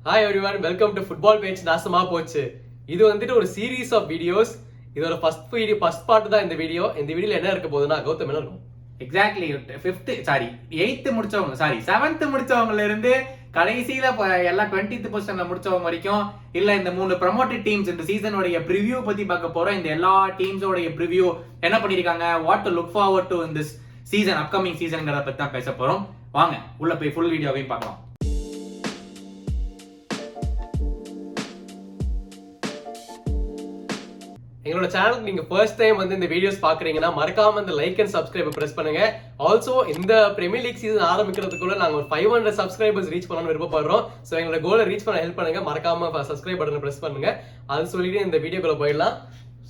Hi everyone, welcome to Football Page நாசமா போச்சு. இது வந்துட்டு ஒரு சீரீஸ் ஆஃப் வீடியோஸ். இதோட ஃபர்ஸ்ட் பார்ட் தான் இந்த வீடியோ. இந்த வீடியோல என்ன இருக்க போகுதுன்னா கௌதம் என்ன இருக்கும்? எக்ஸாக்ட்லி 8th முடிச்சவங்க 7th முடிச்சவங்கல இருந்து கடைசியில எல்லா 20th பொசிஷன்ல முடிச்சவங்க வரைக்கும் இல்ல இந்த 3 ப்ரோமோட்டட் டீம்ஸ் இந்த சீசனோட ப்ரிவியூ பத்தி பார்க்க போறோம். இந்த எல்லா டீம்ஸோட ப்ரிவியூ என்ன பண்ணிருக்காங்க, what to look forward to in this season, upcoming சீசன்ங்கறத பத்தி தான் பேச போறோம். வாங்க உள்ள போய் ஃபுல் வீடியோவையும் பார்க்கலாம். எங்களோட சேனலுக்கு நீங்க ஃபர்ஸ்ட் டைம் வந்து இந்த வீடியோஸ் பாக்குறீங்கன்னா மறக்காம இந்த லைக் அண்ட் சப்ஸ்கிரைப் பிரஸ் பண்ணுங்க. ஆல்சோ இந்த பிரீமியர் லீக் சீசன் ஆரம்பிக்கிறதுக்குள்ள நாங்க ஒரு 500 சப்ஸ்கிரைபர்ஸ் ரீச் பண்ணணும்னு விருப்பப்படுறோம். சோ எங்களோட கோலை ரீச் பண்ண ஹெல்ப் பண்ணுங்க. மறக்காம சப்ஸ்கிரைப் பட்டனை பிரஸ் பண்ணுங்க. அது சொல்லிட்டு இந்த வீடியோக்குள்ள போயிடலாம்.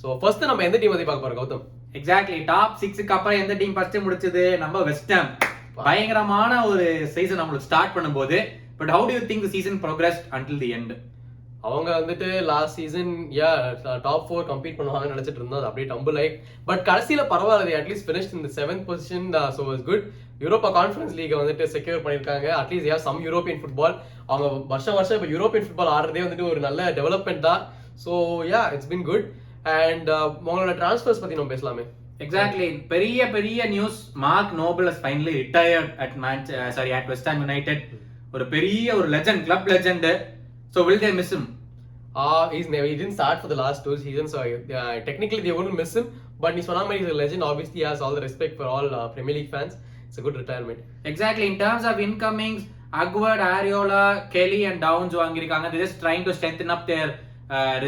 சோ ஃபர்ஸ்ட் நம்ம எந்த டீம் பத்தி பார்க்க போறோம் கௌதம்? எக்ஸாக்ட்லி டாப் 6க்கு அப்புறம் எந்த டீம் ஃபர்ஸ்ட் முடிச்சது? நம்ம வெஸ்ட் ஹாம். பயங்கரமான ஒரு சீசன் நம்மளுக்கு ஸ்டார்ட் பண்ணும்போது, but how to you think the season progressed until the end? அவங்க வந்துட்டு லாஸ்ட் சீசன் டாப் 4 கம்பீட் பண்ணுவாங்கன்னு நினைச்சிட்டு இருந்தோம். அது அப்படியே டம்பிள் லைக், பட் கடைசியில பரவாயில்ல. அட்லீஸ்ட் ஃபினிஷ்ட் இந்த 7th position. So it's good. Europa conference league வந்துட்டு செக்யூர் பண்ணிருக்காங்க. At least some European football. அவங்க வருஷம் இப்போ யூரோப்பியன் ஃபுட்பால் ஆடுறதே வந்துட்டு ஒரு நல்ல டெவலப்மெண்ட் தான். So it's been good. And உங்களோட டிரான்ஸ்ஃபர்ஸ் பத்தி நம்ம பேசலாமே. எக்ஸாக்ட்லி பெரிய news. Mark Nobel has finally retired at West Ham United. ஒரு பெரிய ஒரு legend, club legend. So will they miss him? He didn't start for the last 2 seasons, so technically they wouldn't miss him. But he's one of he's a legend. Obviously, he has all the respect for all Premier League fans. It's a good retirement. Exactly. In terms of incomings, Agward, Ariola, Kelly and Downs வாங்கிருக்காங்க. They're just trying to strengthen up their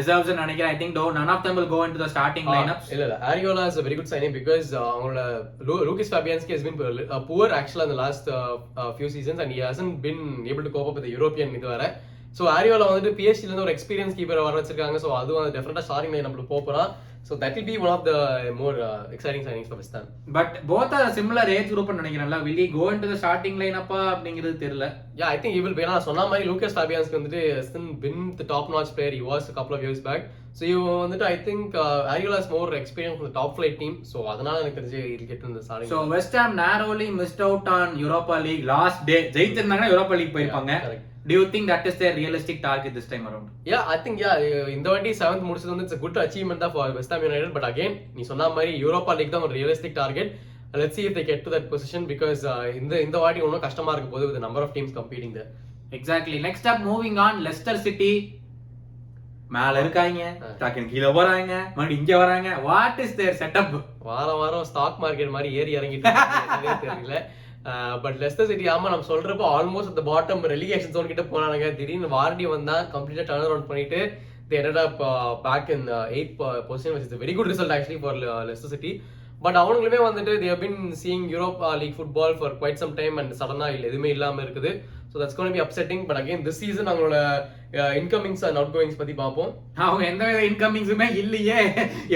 reserves and I think though none of them will go into the starting lineups. இல்ல Ariola is a very good signing because அவங்களோட Lucas Fabianski has been poor actually in the last few seasons and he hasn't been able to cope up with the European இதுவரை. So ஆரியோலா வந்துட்டு பிஎஸ்சில இருந்து ஒரு experience keeper வர வச்சிருக்காங்க. So அது வந்து டெஃபினட்டா ஸ்டார்டிங் லைன் நம்மளுக்கு போறோம். So that will be one of the more exciting signings for West Ham. But both are similar age group நினைக்கிறேன்ல. Will he go into the starting line அப்பா அப்படிங்கிறது தெரியல. I think he will be. நான் சொன்ன மாதிரி Lucas ஃபேபியான்ஸ்க்கு வந்துட்டு been the top notch player. He was a couple of years back. So இவன் வந்துட்டு I think Areola is more experience from the top flight team. So அதனால எனக்கு தெரிஞ்சு he get in the starting. So West Ham narrowly missed out on Europa League last day. ஜெயிச்சிருந்தாங்கன்னா Europa League போயிருப்பாங்க. Do you think that is their realistic target this time around? I think இந்த வாட்டி 7th முடிச்சது வந்து it's a good achievement தான் for West Ham United. But again நீ சொன்ன மாதிரி யூரோப்பா லீக் தான் ஒரு realistic target. Let's see if they get to that position because இந்த வாட்டி இன்னும் கஷ்டமா இருக்க போகுது with the number of teams competing there. Exactly. Next up, moving on, Leicester City. மேல இருக்காங்க, டக்குன்னு கீழ வராங்க, மறுபடியும் இங்க வராங்க. What is their setup? வாரம் ஸ்டாக் மார்க்கெட் மாதிரி ஏறி இறங்கிட்டு தெரியல. பட் லெஸ்டர் சிட்டி ஆமா நம்ம சொல்றப்போ ஆல்மோஸ்ட் அந்த பாட்டம் ரெலிகேஷன் ஜோன் கிட்ட போனாங்க. திடீர்னு வார்டி வந்தா கம்ப்ளீட்டா டர்ன் அரவுண்ட் பண்ணிட்டு they ended up back in 8th position, which is a very good result actually for Leicester City. But அவங்களுமே வந்துட்டு they have been seeing Europa League football for quite some time and சடனா எதுவுமே இல்லாம இருக்குது. So that's going to be upsetting. But again this season அவங்களோட incomings and outgoings பத்தி பார்ப்போம். அவங்க எந்த வித இன்கமிங்ஸுமே இல்லையே,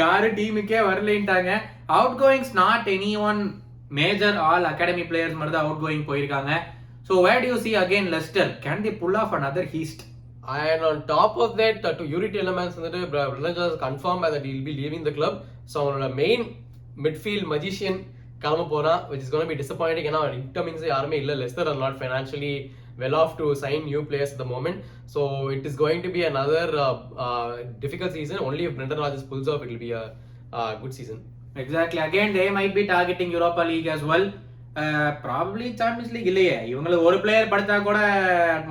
யாரு டீமுக்கே வரலைன்ட்டாங்க. Outgoings not any one major, all academy players மாதிரி தான் அவுட் கோயிங் போயிருக்காங்க. So where do you see again Leicester? Can they pull off another heist? And on top of that, to Yuri Tielemans வந்துட்டு Brendan confirm that he will be leaving the club. So அவங்களோட main midfield magician கிளம்ப போறான், which is going to be disappointing. ஏன்னா incomings யாருமே இல்ல. Leicester are not financially well off to sign new players at the moment. So it is going to be another difficult season. Only if Brendan Rodgers pulls off, it will be a good season. Exactly. Again they might be targeting Europa League as well. Probably Champions League இல்லையே. இவங்களுக்கு ஒரு player படுத்தா கூட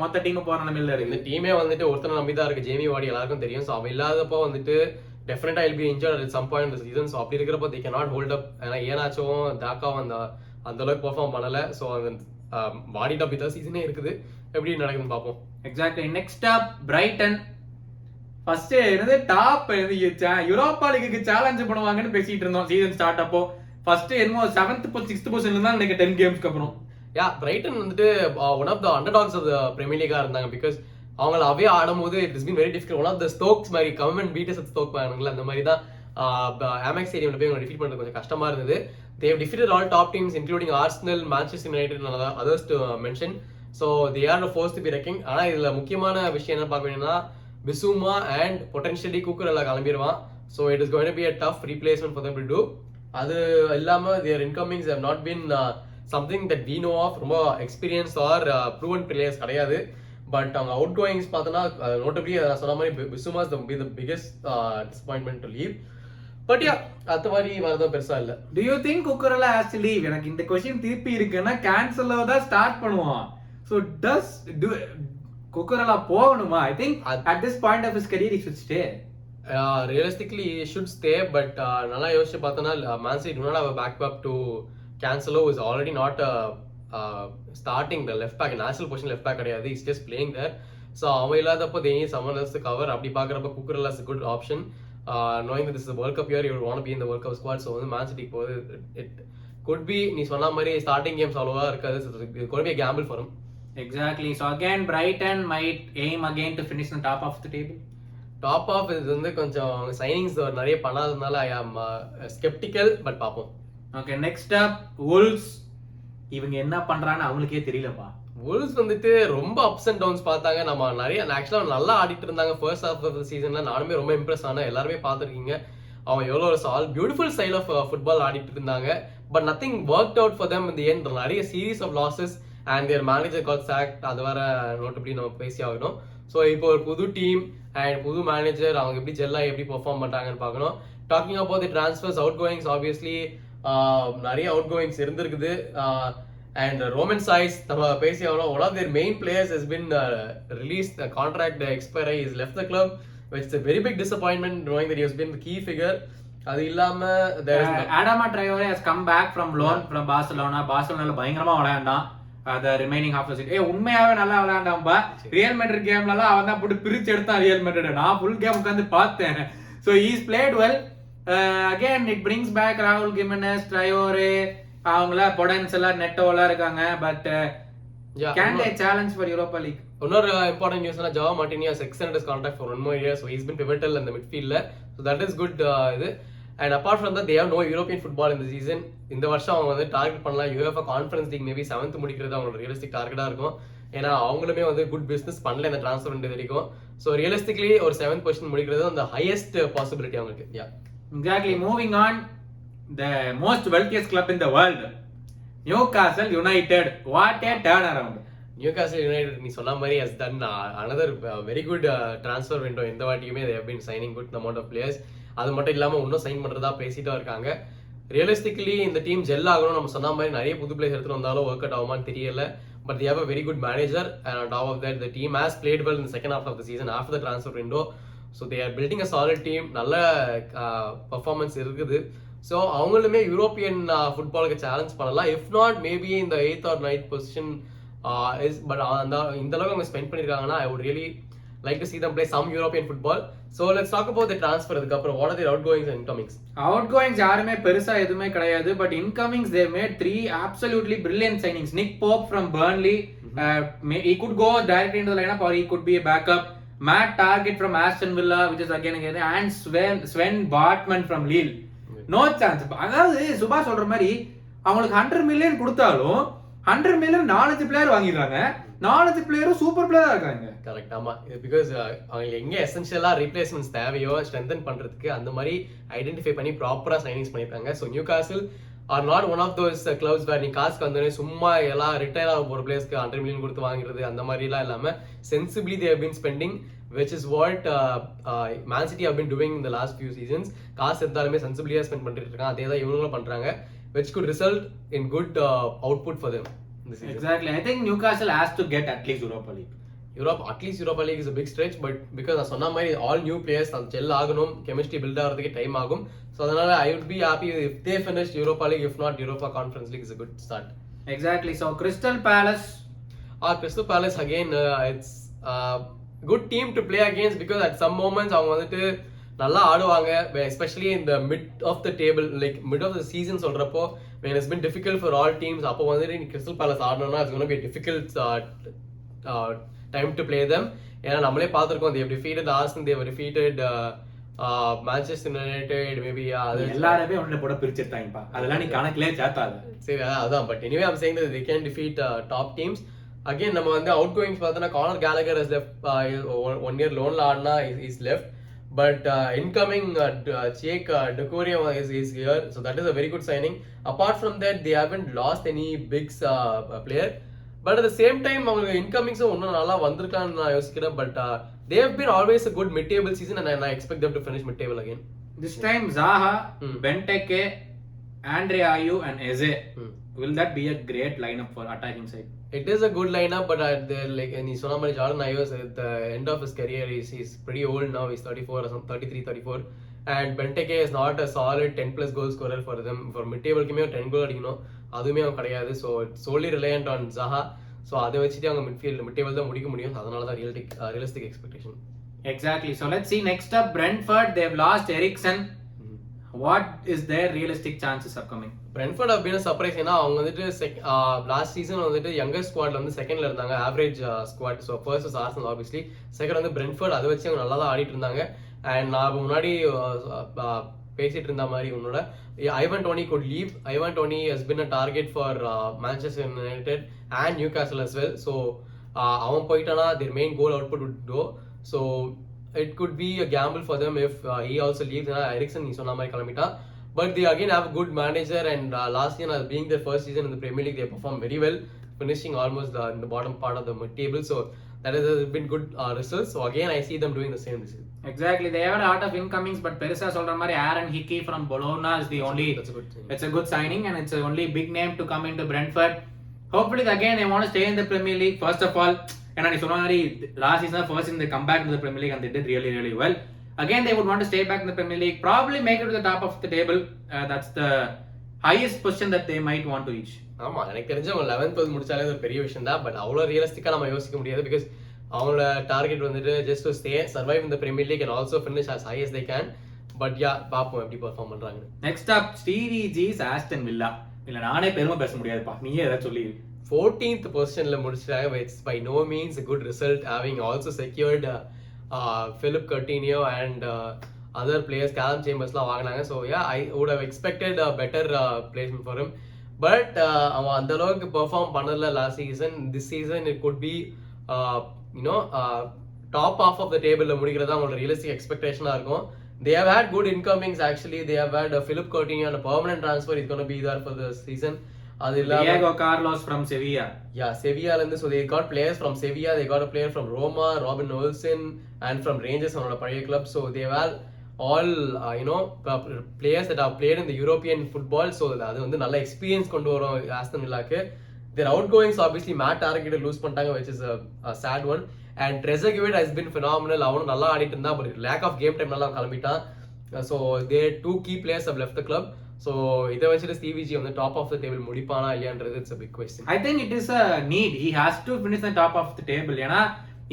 மொத்த team போற நிலைமையில இருக்கு. இந்த டீமே வந்துட்டு ஒருத்தனை நம்பி தான் இருக்கு. ஜேமி வார்டி எல்லாருக்கும் தெரியும். ஸோ அவன் இல்லாதப்போ வந்துட்டு டெஃபினட்டா will be injured at some point in the season. So அப்படி இருக்கிறப்போ they cannot hold up. ஏன்னா ஏனாச்சும் தாக்காவும் அந்த அளவுக்கு பெர்ஃபார்ம் பண்ணல. ஸோ அந்த வாடி டப்பி தான் சீசனே இருக்குது. எப்படி நடக்குதுன்னு பார்ப்போம். எக்ஸாக்ட்லி. நெக்ஸ்ட் அப் பிரைட்டன். ஃபர்ஸ்ட் என்னது டாப் யூரோப்பா லீக்கு சேலஞ்ச் பண்ணுவாங்கன்னு பேசிட்டு இருந்தோம் சீசன் ஸ்டார்ட் அப்போ. ஃபர்ஸ்ட் என்னமோ 7th 6th பொசிஷன்ல தான் எனக்கு 10 கேம்ஸ்க்கு அப்புறம். பிரைட்டன் வந்துட்டு one of the underdogs of the Premier லீகா இருந்தாங்க. பிகாஸ் அவங்கள அவே ஆடும்போது it is been very difficult. One of the Stokes மாதிரி கவர்மெண்ட் பீட்டஸ் ஸ்டோக் பாருங்களா, அந்த மாதிரி தான் ஆமெக்ஸ் ஸ்டேடியம்ல போய் அவங்க டிஃபீட் பண்றது கொஞ்சம் கஷ்டமா இருந்தது. they have defeated all top teams including Arsenal, Manchester United and others to mention. So they are the force to be reckoned. ஆனா இதுல முக்கியமான விஷயம் என்ன பார்க்க வேணும்னா பிசுமா and potentially குக்கரலா கிளம்பிடுவான். So it is going to be a tough replacement for them to do. அது இல்லாம their incomings have not been something that we know of. ரொம்ப எக்ஸ்பீரியன்ஸ் ஆர் ப்ரூவன் பிளேயர்ஸ் கிடையாது. பட் அவங்க அவுட் கோயிங்ஸ் பார்த்தோன்னா notably நான் சொன்ன மாதிரி Bissouma's the biggest disappointment to leave. But yeah அந்த மாதிரி வரதும் பெருசா இல்ல. Do you think Cucurella has to leave? எனக்கு இந்த क्वेश्चन திருப்பி இருக்குன்னா கேன்சலோ தான் ஸ்டார்ட் பண்ணுவான். So does Cucurella போகணுமா? I think at this point of his career he should stay. Realistically he should stay, but நல்லா யோசிச்சு பார்த்தோன்னா Man City do not have a backup to Cancelo, who is already not starting the left back, national position left back கிடையாது. He's just playing there. So அவன் இல்லாதப்போ they need someone else to cover. அப்படி பார்க்குறப்ப Cucurella is a good option. Knowing that this is a World Cup year, you would want to be in the World Cup squad. So வந்து Man City போது it could be நீ சொன்ன மாதிரி starting games அவ்வளவா இருக்காது. It could be a gamble for him. Exactly. So again Brighton might aim again to finish on top of the table. Top of இது வந்து கொஞ்சம் சைனிங்ஸ் நிறைய பண்ணாததுனால ஐ ஆம் ஸ்கெப்டிக்கல், பட் பார்ப்போம். Okay, next up Wolves. இவங்க என்ன பண்றான்னு அவங்களுக்கே தெரியலப்பா. Wolves வந்துட்டு ரொம்ப அப்ஸ் அண்ட் டவுன்ஸ் பார்த்தாங்க. நம்ம நிறைய ஆக்சுவலாக நல்லா ஆடிட்டு இருந்தாங்க ஃபர்ஸ்ட் ஹாஃப் ஆஃப் சீசன்ல. நானுமே ரொம்ப இம்ப்ரெஸ் ஆனேன். எல்லாருமே பார்த்துருக்கீங்க அவங்க எவ்வளோ ஒரு பியூட்டிஃபுல் ஸ்டைல் ஆஃப் ஃபுட்பால் ஆடிட்டு இருந்தாங்க. But nothing work out for them in the end. நிறைய series of losses and their manager got sacked. அது வேற நோட்டபிளி நம்ம பேசி ஆகணும். ஸோ இப்போ ஒரு புது டீம் அண்ட் புது மேனேஜர் அவங்க எப்படி ஜெல்லாக எப்படி பெர்ஃபார்ம் பண்ணுறாங்கன்னு பார்க்கணும். Talking about the transfers, out goings, obviously நிறைய அவுட் கோயிங்ஸ் இருந்திருக்குது. And Roman Saiz, நம்ம பேசி ஆகணும். One of their main players has been released. The contract expiry, he's left the club, which is a very big disappointment knowing that he has been the key figure. அது இல்லாம there is Adama Traore has come back from loan from Barcelona. Barcelona பயங்கரமா விளையாண்டான் the remaining half of the season. உண்மையாவே நல்லா விளையாண்டான்பா. Real Madrid கேம்லலாம் அவன் தான் போட்டு பிரிச்சு எடுத்தான் ரியல் மேட்ரிட். நான் ஃபுல் கேம் உட்கார்ந்து பார்த்தேன். So he's played well. Again it brings back Raul Jimenez, Traore, அவங்கள பொடன்ஷியலா நெட்டோலா இருக்காங்க. But can they challenge for Europa League? இன்னொரு இம்பார்ட்டன்ட் நியூஸ்னா ஜாவா மார்டினி has extended his contract for 1 more year, so he's been pivotal in the midfield. So that is good. இது and apart from that they have no European football in the season. இந்த வருஷம் அவங்க வந்து target பண்ணலாம் UEFA Conference League maybe 7th முடிக்கிறது அவங்களோட realistic டார்கெட்டா இருக்கும். ஏன்னா அவங்களுமே வந்து குட் பிசினஸ் பண்ணல இந்த ட்ரான்ஸ்ஃபர் விண்டோ வரைக்கும். ஸோ ரியலிஸ்டிக்லி ஒரு 7th பொசிஷன் முடிக்கிறது அந்த ஹையஸ்ட் பாசிபிலிட்டி அவங்களுக்கு. Yeah exactly. Moving on, the most wealthiest club in the world, Newcastle United. What a turnaround. Newcastle United நீ சொன்ன மாதிரி has done another very good transfer window. இந்த வாட்டியுமே they have been signing good amount of players. அது மட்டும் இல்லாம இன்னும் sign பண்றதா பேசிட்டு இருக்காங்க. ரியலிஸ்டிக்கலி இந்த டீம் ஜெல் ஆகணும். நம்ம சொன்ன மாதிரி நிறைய புது பிளேயர்ஸ் எடுத்துட்டு வந்தாலும் ஒர்க் அவுட் ஆகுமான்னு தெரியல. But they have a very good manager, and on top of that the team has played well in the second half of the season after the transfer window. So they are building a solid team. நல்ல performance இருக்குது. So அவங்களுமே European ஃபுட்பாலுக்கு challenge பண்ணலாம். If not maybe இந்த 8th or 9th position is. But அந்த இந்த அளவுக்கு அவங்க spend பண்ணியிருக்காங்கன்னா I would really like to see them play some European football. So let's talk about the transfer. அதுக்கப்புறம் what are their outgoings and incomings? Outgoings யாருமே பெருசா எதுவுமே கிடையாது. But incomings they made 3 absolutely brilliant signings. Nick Pope from Burnley, he could go directly into the lineup or he could be a backup. Matt Targett from Aston Villa, which is again and Sven Bartman from Lille. No chance. அதாவது சுபா சொல்ற மாதிரி அவங்களுக்கு 100 million கொடுத்தாலும் 100 million 4 player வாங்கிடுறாங்க. 4 பிளேயரும் super பிளேயரா இருக்காங்க. Correct. ஆமா, பிகாஸ் அவங்க எங்க எசென்ஷியலா ரீப்ளேஸ்மெண்ட்ஸ் தேவையோ ஸ்ட்ரென்தன் பண்றதுக்கு அந்த மாதிரி ஐடென்டிஃபை பண்ணி ப்ராப்பரா சைனிங்ஸ் பண்ணிருக்காங்க. So Newcastle are not one of those clubs where நீ காசுக்கு வந்தோடனே சும்மா எல்லாம் ரிட்டையர் ஆக போற பிளேயர்ஸ்க்கு 100 மில்லியன் கொடுத்து வாங்குறது அந்த மாதிரிலாம் இல்லாம sensibly they have been spending, which is what Man City have been doing in the last few seasons. காசு எடுத்தாலுமே சென்சிபிலியா ஸ்பெண்ட் பண்ணிட்டு இருக்காங்க. அதே தான் இவங்களும் பண்றாங்க, which could result in good output for them this season. Exactly. I think Newcastle has to get at least Europa League. At least Europa League is a big stretch, but because நான் சொன்ன மாதிரி all new players அந்த gel ஆகணும், chemistry build ஆகிறதுக்கு time ஆகும். So அதனால I would be happy if they finish Europa League. If not, Europa Conference League is a good start. Exactly. So Crystal Palace. Crystal Palace again, it's good team to play against because at some moments அவங்க வந்துட்டு நல்லா ஆடுவாங்க, especially in the mid of the table, like mid of the season சொல்றப்போ when it's been difficult for all teams. அப்போ வந்துட்டு நீ Crystal Palace ஆடணும்னா it's going to be a difficult time to play them. ஏன்னா நம்மளே பார்த்துருக்கோம், they have defeated Arsenal, they have defeated Manchester United, maybe எல்லாரையுமே ஒண்ணு போட பிரிச்சிட்டாங்கப்பா. அதெல்லாம் நீ கணக்குலயே சேர்த்தாத. சரி அதான். But anyway I'm saying that they can defeat top teams. Again நம்ம வந்து outgoings பார்த்தோன்னா Conor Gallagher has left, 1 year loan ஆடினா is left. But incoming Cheik Doucouré is here, so that is a very good signing. Apart from that they haven't lost any big player, but at the same time அவங்க இன்கமிங்ஸும் ஒன்றும் நல்லா வந்திருக்கான்னு நான் யோசிக்கிறேன். But they have been always a good mid-table season and I expect them to finish mid-table again. This time Zaha, Benteke, Andre Ayew and Eze. Will that be a great lineup for attacking side? It is a good lineup, but like நீ சொன்ன மாதிரி Jordan Ayew at the end of his career, he's pretty old now. He's 34 or something, 33, 34. And Benteke is not a solid 10 plus goal scorer for them. For mid-table குமே 10 goal அடிக்கணும், அதுவுமே அவன் கிடையாது. So it's solely reliant on Zaha. So அதை வச்சுட்டு அவங்க mid-table தான் முடிக்க முடியும். அதனால தான் realistic expectation. Exactly. So let's see next up Brentford. They've lost Eriksen. What is their realistic chances of coming? Brentford have been a surprise. ஏன்னா அவங்க வந்துட்டு லாஸ்ட் சீசன் வந்துட்டு யங்கர் ஸ்குவாட்ல வந்து செகண்ட்ல இருந்தாங்க, average squad. So first was Arsenal obviously, second வந்து Brentford. அதை வச்சு அவங்க நல்லா தான் ஆடிட்டு இருந்தாங்க. அண்ட் நான் முன்னாடி பேசிட்டு இருந்த மாதிரி உன்னோட Ivan Toney could leave. Ivan Toney has been a target for Manchester United and Newcastle as well. So அவன் போயிட்டானா their main goal output would go. So it could be a gamble for them if he also leaves. Eriksen நீ சொன்ன மாதிரி கிளம்பிட்டா. But they again have a good manager, and last year being their first season in the Premier League, they performed very well, finishing almost in the bottom part of the mid-table. So that has been good results. So again, I see them doing the same this year. Exactly. They have a lot of incomings, but Perisa சொல்ற மாதிரி Aaron Hickey from Bologna is the only. That's a good thing. It's a good signing, and it's the only big name to come into Brentford. Hopefully, again, they want to stay in the Premier League. First of all, and நீ சொன்ன மாதிரி last season first in the comeback to the Premier League, and they did really, really well. Again, they would want to stay back in the Premier League, probably make it to the top of the table. That's the highest position that they might want to reach. ஆமா, எனக்கு தெரிஞ்ச அவங்க 11th முடிச்சாலே ஒரு பெரிய விஷயம் தான். But அவ்வளோ ரியலிஸ்டிக்கா நம்ம யோசிக்க முடியாது, பிகாஸ் அவங்களோட டார்கெட் வந்துட்டு just to stay, survive in the premier league and also finish as high as they can. But yeah, பாப்போம் எப்படி பெர்ஃபார்ம் பண்றாங்க. Next up Stevie G's Aston Villa. இல்ல நானே பெருமை பேச முடியாதுப்பா, நீயே ஏதாவது சொல்லி. 14th பொசிஷன்ல முடிச்சிட்டாங்க, which by no means a good result, having also secured Philip Coutinho and other players. Callum Chambers-லாம் வாங்குனாங்க. So yeah, I would have expected a better placement for him. But அவன் அந்த அளவுக்கு பெர்ஃபார்ம் பண்ணல last season. This season it could be top half of the table ல முடிக்கிறதா அவங்களோட realistic எக்ஸ்பெக்டேஷனா இருக்கும். They have had good incomings actually. They have had Philip Coutinho on a permanent transfer. He's going to be there for the season. Diego Carlos from Sevilla. Yeah, Sevilla lende. So they got players from Sevilla, they got a player from Roma, Robin Olsen, and from Rangers on a pariya club. So they have all players that have played in the European football. So அது வந்து நல்ல experience கொண்டு வரும் Aston வில்லாக்கு. Their outgoings obviously Matt Target lose பண்ணிட்டாங்க, which is a sad one. And Trezeguet has been phenomenal. அவனும் நல்லா ஆடிட்டு இருந்தா, but lack of game time நல்லா கிளம்பிட்டான். So their two key players have left the club. So இதை வச்சுட்டு Stevie G வந்து டாப் ஆஃப் த டேபிள் முடிப்பானா இல்லையான்றது it's a big question. I think it is a need. He has to finish the top of the table. ஏன்னா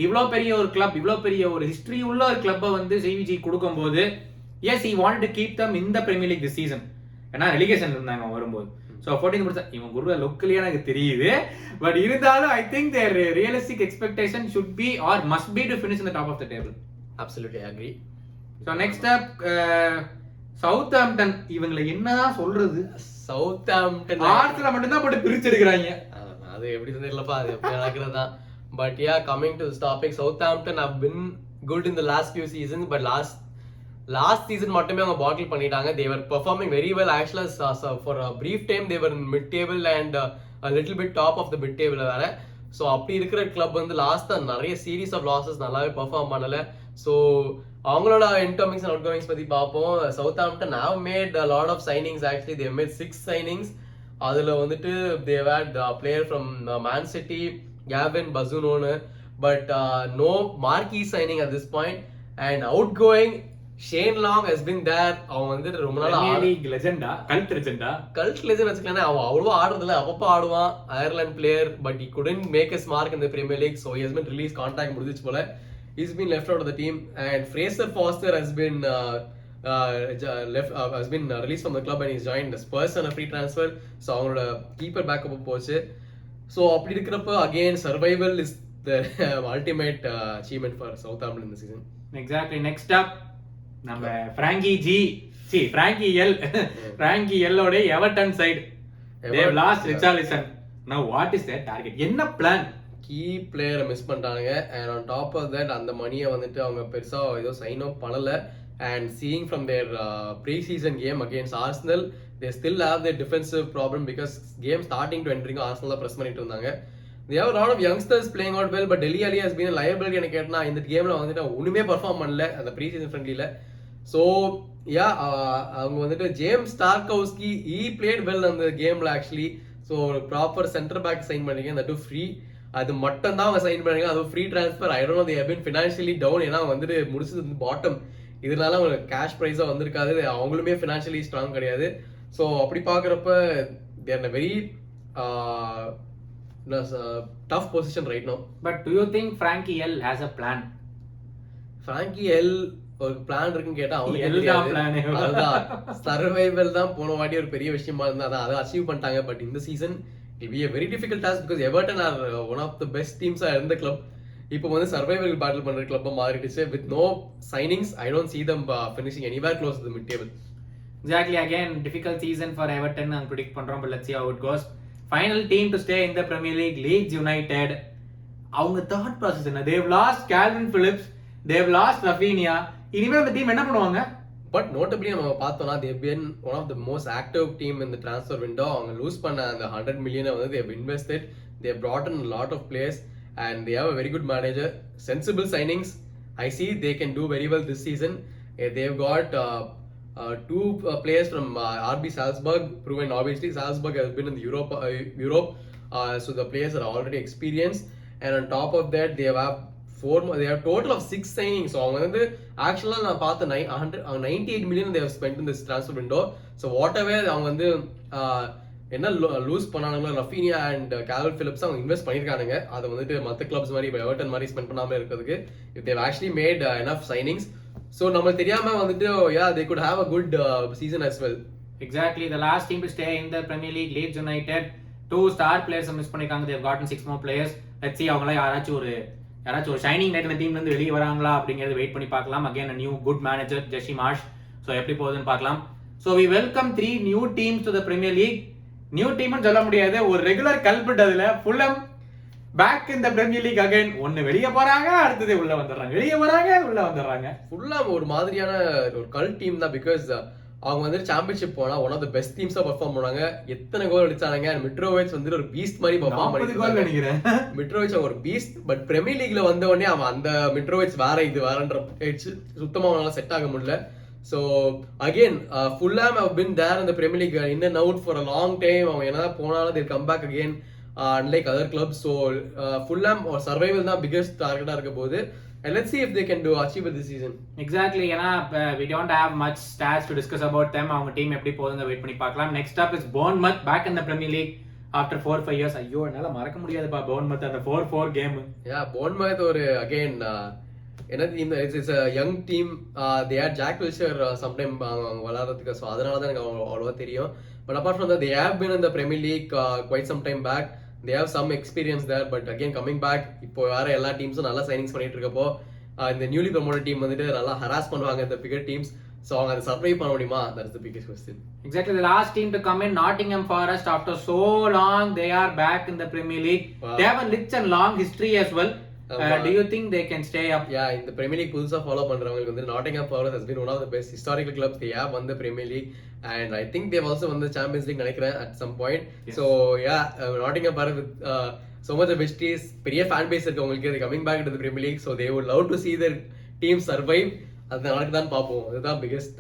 இவ்வளோ பெரிய ஒரு club, இவ்வளோ பெரிய ஒரு ஹிஸ்டரி உள்ள ஒரு கிளப்பை வந்து Stevie G கொடுக்கும்போது, S he wanted to keep them in the Premier League this season. ஏன்னா ரெலிகேஷன் இருந்தாங்க வரும்போது. ஸோ 14 முடிச்சா இவன் குருவ லோக்கலியா எனக்கு தெரியுது, பட் இருந்தாலும் I think their realistic expectation should be or must be to finish in the top of the table. Absolutely, I agree. So next up Southampton. இவங்களை என்னதான் சொல்றது, Southampton ஆர்ட்ஸ்ல மட்டும் தான் போட்டு பிரிச்சு எடுக்கறாங்க. அது எப்படி தெரியலப்பா, அது எப்படி நடக்கிறதா. But yeah, coming to this topic, Southampton have been good in the last few seasons, but last season மட்டுமே அவங்க பாட்டில் பண்ணிட்டாங்க. They were performing very well actually. For a brief time they were in mid table and a little bit top of the mid table வேற. So அப்படி இருக்கிற club வந்து last நிறைய series of losses நல்லாவே perform பண்ணல. So அவங்களோட incomings and அவுட்கோயிங்ஸ் பத்தி பார்ப்போம். Southampton have made a lot of signings actually. They have made 6 signings. அதுல வந்துட்டு they have had a player from Man City, Gavin Bazunonu, but no marquee signing at this point. And outgoing Shane Long has been there. அவன் வந்து ரொம்ப நாளா லெஜெண்டா, cult legend வச்சுக்கலாம். அவன் அவ்வளவா ஆடுறதுல அப்பப்போ ஆடுவான், Ireland player, but he couldn't make his mark in the Premier League. So he has been released, contract முடிஞ்சிச்சு போல. He's been left out of the team. And Fraser Forster has been released from the club and he's joined the Spurs on a free transfer. So அவங்களோட keeper backup போச்சு. So அப்படி இருக்கிறப்ப again survival is the ultimate achievement for Southampton in the season. Exactly. Next up நம்ம Frankie L ஓட Everton side. They have lost Richarlison. Now what is their target? என்ன plan? Key பிளேயரை miss பண்ணிட்டாங்க. And on top of that அந்த மணியை வந்துட்டு அவங்க பெருசா ஏதோ சைன் அப் பண்ணல. And seeing from their pre season game against Arsenal, they still have their defensive problem because game starting to entering Arsenal press பண்ணிட்டு இருந்தாங்க. they have a lot of youngsters playing out well, but Delhi Ali has been a liability எனக்கு கேட்டனா இந்த கேம்ல வந்துட்டு ஒண்ணுமே perform பண்ணல அந்த ப்ரீ சீசன் ஃப்ரெண்ட்லில. ஸோ யா அவங்க வந்துட்டு James Tarkowski he played well அந்த கேம்ல actually. So proper centre back sign பண்ணீங்க தட் ஃப்ரீ, அது மட்டும் தான் அவங்க சைன் பண்ணீங்க, அது free transfer. I don't know, they have been financially down, ஏன்னா வந்துட்டு முடிச்சது பாட்டம், இதனால அவங்களுக்கு கேஷ் ப்ரைஸா வந்திருக்காது, அவங்களுமே ஃபினான்ஷியலி ஸ்ட்ராங் கிடையாது. ஸோ அப்படி பாக்குறப்ப they are in a very tough position right now. But do you think Frankie L has a plan? Frankie L ஒரு பிளான் இருக்குன்னு கேட்டா அவனுக்கு சர்வைவல் தான் போன வாட்டி ஒரு பெரிய விஷயமா இருந்தா அதை அச்சீவ் பண்ணிட்டாங்க. பட் இந்த season it be a very difficult task because Everton are one of the best teams இருந்த கிளப். இப்போ வந்து சர்வைவல் பேட்டில் பண்ற கிளப்பா மாறிடுச்சு. with no signings I don't see them finishing anywhere close to the mid table. Exactly, again difficult season for Everton and predict பண்றோம், but let's see how it goes. Final team to stay in the Premier League, Leeds United. அவங்க thought process என்ன? They've lost Calvin Phillips, they've lost Rafinha. இனிமே அந்த team என்ன பண்ணுவாங்க? But notably நம்ம பார்த்தோம்னா they've been one of the most active team in the transfer window. அவங்க loose பண்ண அந்த 100 million வந்து they've invested, they have brought in a lot of players and they have a very good manager, sensible signings. I see they can do very well this season. They've got two players from RB Salzburg, proven obviously Salzburg has been in the Europe, so the players are already experienced, and on top of that they have they have total of 6 signings. So அவங்க வந்து ஆக்சுவலா நான் பார்த்த 98 million they have spent in this transfer window. So whatever அவங்க வந்து என்ன lose பண்ணானுங்களோ Raphinha and Kalvin Phillips அவங்க இன்வெஸ்ட் பண்ணிருக்கானுங்க, அதை வந்துட்டு மற்ற கிளப்ஸ் மாதிரி இப்போ எவர்டன் மாதிரி ஸ்பெண்ட் பண்ணாம இருக்கிறதுக்கு if they have actually made enough signings. So நம்ம தெரியாம வந்துட்டு yeah they could have a good season as well. Exactly, the last team to stay in the Premier League, Leeds United, 2 star players miss பண்ணிருக்காங்க. they have gotten 6 more players. let's see அவங்கள யாராச்சும் ஒரு shining night டீம்ல இருந்து வெளியே வராங்களா அப்படிங்கறது wait பண்ணி பார்க்கலாம். again a new good manager ஜெஷி Marsh. so எப்படி போகுதுன்னு பார்க்கலாம். so we welcome 3 new teams to the Premier League. New டீம்னு சொல்ல முடியாது, ஒரு ரெகுலர் கல்பிட். அதுல Fulham back in the premier League again. ஒன்னு வெளிய போறாங்க, அடுத்தது உள்ள வந்துடுறாங்க, வெளிய வராங்க, உள்ள வந்துடுறாங்க. ஃபுல்லா ஒரு மாதிரியான ஒரு கல் டீம் தான். பிகாஸ் அவங்க வந்து சாம்பியன்ஷிப் போனா ஒன் ஆஃப் தி பெஸ்ட் டீம்ஸா பெர்ஃபார்ம் பண்ணாங்க. எத்தனை கோல் அடிச்சாங்க. மிட்ரோவிச் வந்து ஒரு பீஸ்ட் மாதிரி பெர்ஃபார்ம் பண்ணிருக்காங்க நினைக்கிறேன். மிட்ரோவிச் ஒரு பீஸ்ட். பட் பிரீமியர் லீக்ல வந்த உடனே அவன் அந்த மிட்ரோவிச் வேற இது வேறன்ற சுத்தமா அவனால செட் ஆக முடியல. So again Fulham have been there in the Premier League in and out for a long time. அவங்க என்னதா போனாலும் they come back again unlike other clubs. So Fulham or survival தான் biggest target இருக்க போகுது. And let's see if they can achieve it this season. Exactly, ஏன்னா we don't have much stats to discuss about them. அவங்க team எப்படி போகுதுங்க wait பண்ணி பார்க்கலாம். next up is Bournemouth back in the Premier League after 4-5 years. ஐயோ என்னால மறக்க முடியாதுப்பா Bournemouth அந்த 4-4 கேம். Yeah, Bournemouth ஒரு again it's a young team. They had Jack Wilshere sometime வளர்றதுக்கு, ஸோ அதனால தான் எனக்கு அவ்வளோவா தெரியும். But apart from that they have been in the Premier League quite some time back. They have some experience there, but again coming back இப்போ வேற எல்லா டீம்ஸும் நல்லா சைனிங்ஸ் பண்ணிட்டு இருக்கப்போ இந்த நியூலி ப்ரமோட்டட் டீம் வந்துட்டு நல்லா ஹராஸ் பண்ணுவாங்க இந்த பிகர் டீம்ஸ். ஸோ அவங்க அதை சர்வை பண்ண முடியுமா? That's the biggest question. Exactly, the last team to come in, Nottingham Forest, after so long they are back in the Premier League. Wow. They have a rich and long history as well. Do you think they can stay up? Yeah, in the Premier League புதுசா follow பண்றவங்களுக்கு வந்து Nottingham Forest has been one of the best historical clubs. They have won the Premier League and I think they've also won the Champions League நினைக்கிறேன் at some point. Yes. So yeah, Nottingham Forest with so much of histories, பெரிய fan base இருக்கு உங்களுக்கு. They coming back to the Premier League, so they would love to see their team survive. அது நாளைக்கு தான் பாப்போம். அதுதான் biggest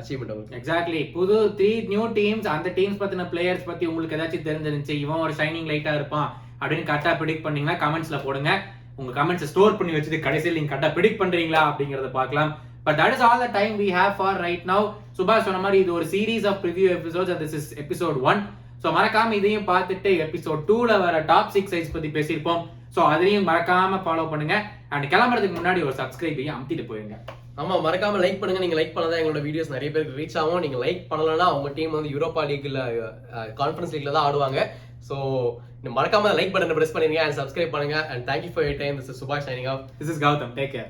achievement அவங்களுக்கு. Exactly, புது 3 new teams. அந்த டீம்ஸ் பத்தின பிளேயர்ஸ் பத்தி உங்களுக்கு ஏதாச்சும் தெரிஞ்சிருந்துச்சு, இவன் ஒரு ஷைனிங் லைட்டா இருப்பான் அப்படின்னு கரெக்டா ப்ரெடிக்ட் பண்ணீங்கன்னா கமெண்ட்ஸ்ல போடுங்க. உங்க கமெண்ட்ஸ் ஸ்டோர் பண்ணி வச்சுட்டு கடைசியில் நீங்க கரெக்டா ப்ரெடிக்ட் பண்றீங்களா அப்படிங்கறத பார்க்கலாம். But that is all the time we have for right now. சுபாஷ் சொன்ன மாதிரி இது ஒரு series of preview episodes and this is episode 1. So மறக்காம இதையும் பார்த்துட்டு episode 2ல வர டாப் 6 சைஸ் பத்தி பேசியிருப்போம். So அதையும் மறக்காம ஃபாலோ பண்ணுங்க. அண்ட் கிளம்புறதுக்கு முன்னாடி ஒரு சப்ஸ்கிரைபையும் அமுத்திட்டு போயிருங்க. ஆமா, மறக்காம லைக் பண்ணுங்க. நீங்க லைக் பண்ணாதான் எங்களோட வீடியோஸ் நிறைய பேருக்கு ரீச் ஆகும். நீங்க லைக் பண்ணலன்னா உங்க டீம் வந்து யூரோப்பா லீக்ல கான்ஃபரன்ஸ் லீக்ல தான் ஆடுவாங்க. So மறக்காம லைக் பட்டனை பிரஸ் பண்ணிருங்க and subscribe பண்ணுங்க and thank you for your time. This is Subhash signing off. This is Gautam. Take care.